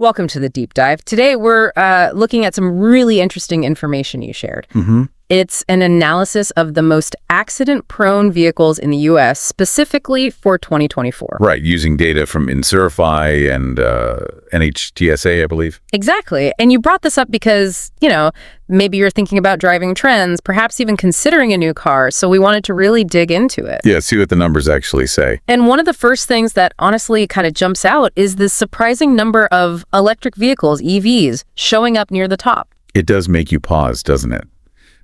Welcome to the deep dive. Today, we're looking at some really interesting information you shared. It's an analysis of the most accident-prone vehicles in the U.S., specifically for 2024. Right, using data from Insurify and NHTSA, I believe. Exactly. And you brought this up because, maybe you're thinking about driving trends, perhaps even considering a new car. So we wanted to really dig into it. Yeah, see what the numbers actually say. And one of the first things that honestly kind of jumps out is the surprising number of electric vehicles, EVs, showing up near the top. It does make you pause, doesn't it?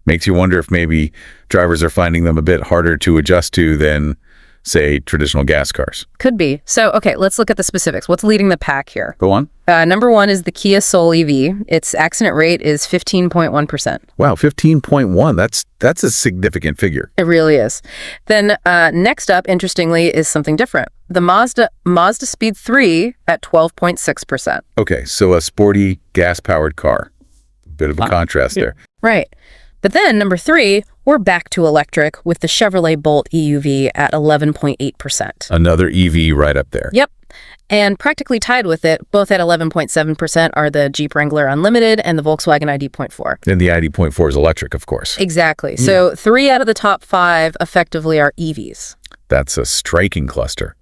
Makes you wonder if maybe drivers are finding them a bit harder to adjust to than, say, traditional gas cars. Could be. So, okay, let's look at the specifics. What's leading the pack here? Go on. Number one is the Kia Soul EV. Its accident rate is 15.1%. Wow, 15.1. That's a significant figure. It really is. Then next up, interestingly, is something different. The Mazda Speed 3 at 12.6%. Okay, so a sporty gas-powered car. Bit of a contrast there. Right. But then, number three, we're back to electric with the Chevrolet Bolt EUV at 11.8%. Another EV right up there. Yep. And practically tied with it, both at 11.7%, are the Jeep Wrangler Unlimited and the Volkswagen ID.4. And the ID.4 is electric, of course. Exactly. So 3 out of the top 5 effectively are EVs. That's a striking cluster.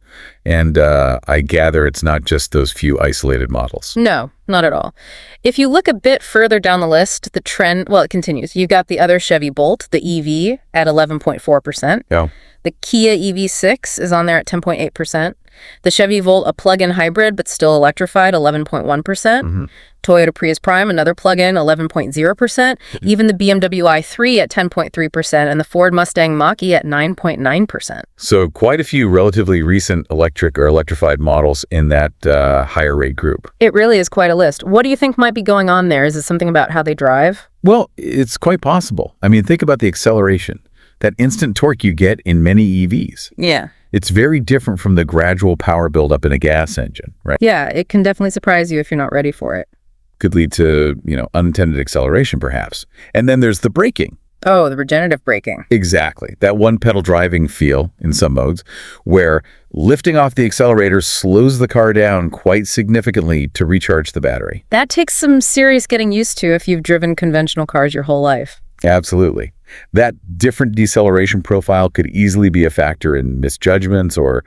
And I gather it's not just those few isolated models. No, not at all. If you look a bit further down the list, the trend, it continues. You've got the other Chevy Bolt, the EV, at 11.4%. Yeah. The Kia EV6 is on there at 10.8%. The Chevy Volt, a plug-in hybrid, but still electrified, 11.1%. Toyota Prius Prime, another plug-in, 11.0%. Even the BMW i3 at 10.3%, and the Ford Mustang Mach-E at 9.9%. So quite a few relatively recent electric or electrified models in that higher rate group. It really is quite a list. What do you think might be going on there? Is it something about how they drive? Well, it's quite possible. I mean, think about the acceleration, that instant torque you get in many EVs. Yeah. It's very different from the gradual power buildup in a gas engine, right? Yeah, it can definitely surprise you if you're not ready for it. Could lead to, unintended acceleration, perhaps. And then there's the braking. Oh, the regenerative braking. Exactly. That one-pedal driving feel in some modes, where lifting off the accelerator slows the car down quite significantly to recharge the battery. That takes some serious getting used to if you've driven conventional cars your whole life. Absolutely. That different deceleration profile could easily be a factor in misjudgments or,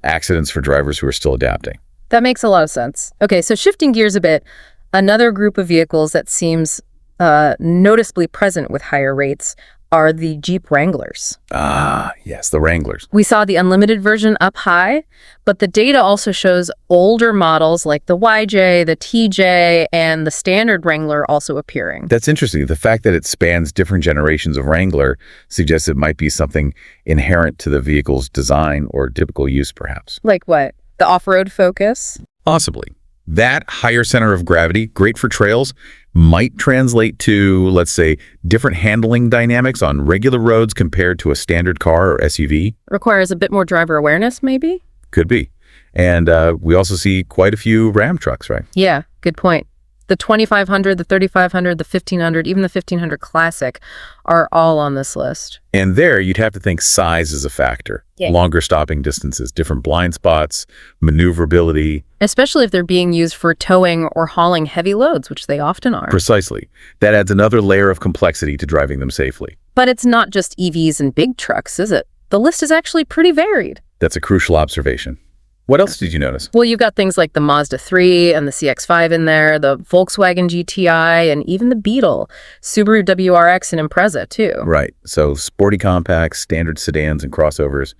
accidents for drivers who are still adapting. That makes a lot of sense. Okay, so shifting gears a bit, another group of vehicles that seems noticeably present with higher rates are the Jeep Wranglers. Ah, yes, the Wranglers. We saw the Unlimited version up high, but the data also shows older models like the YJ, the TJ, and the standard Wrangler also appearing. That's interesting. The fact that it spans different generations of Wrangler suggests it might be something inherent to the vehicle's design or typical use, perhaps. Like what? The off-road focus? Possibly. That higher center of gravity, great for trails, might translate to, let's say, different handling dynamics on regular roads compared to a standard car or SUV. Requires a bit more driver awareness, maybe? Could be. And we also see quite a few Ram trucks, right? Yeah, good point. The 2500, the 3500, the 1500, even the 1500 Classic are all on this list. And there, you'd have to think size is a factor. Yeah. Longer stopping distances, different blind spots, maneuverability. Especially if they're being used for towing or hauling heavy loads, which they often are. Precisely. That adds another layer of complexity to driving them safely. But it's not just EVs and big trucks, is it? The list is actually pretty varied. That's a crucial observation. What else did you notice? Well, you've got things like the Mazda 3 and the CX-5 in there, the Volkswagen GTI, and even the Beetle, Subaru WRX and Impreza, too. Right. So sporty compacts, standard sedans, and crossovers.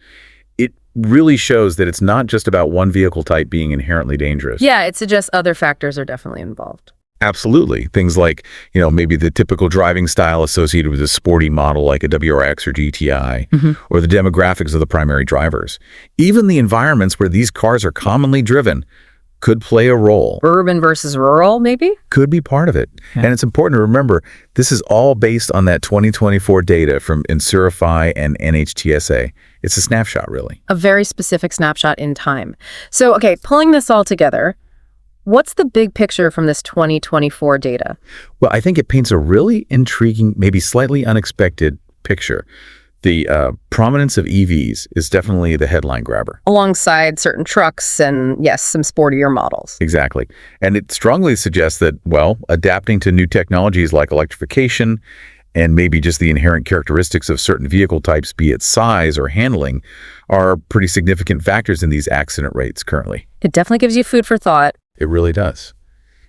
It really shows that it's not just about one vehicle type being inherently dangerous. Yeah, it suggests other factors are definitely involved. Absolutely. Things like, maybe the typical driving style associated with a sporty model like a WRX or GTI, or the demographics of the primary drivers. Even the environments where these cars are commonly driven could play a role. Urban versus rural, maybe? Could be part of it. Yeah. And it's important to remember, this is all based on that 2024 data from Insurify and NHTSA. It's a snapshot, really. A very specific snapshot in time. So, okay, pulling this all together, what's the big picture from this 2024 data? Well, I think it paints a really intriguing, maybe slightly unexpected picture. The prominence of EVs is definitely the headline grabber. Alongside certain trucks and, yes, some sportier models. Exactly. And it strongly suggests that, well, adapting to new technologies like electrification and maybe just the inherent characteristics of certain vehicle types, be it size or handling, are pretty significant factors in these accident rates currently. It definitely gives you food for thought. It really does.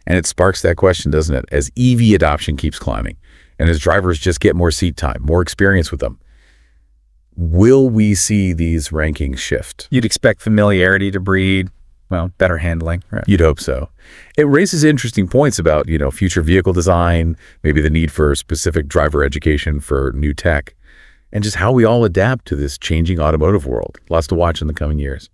And it sparks that question, doesn't it? As EV adoption keeps climbing and as drivers just get more seat time, more experience with them, will we see these rankings shift? You'd expect familiarity to breed, well, better handling. Right? You'd hope so. It raises interesting points about, future vehicle design, maybe the need for specific driver education for new tech, and just how we all adapt to this changing automotive world. Lots to watch in the coming years.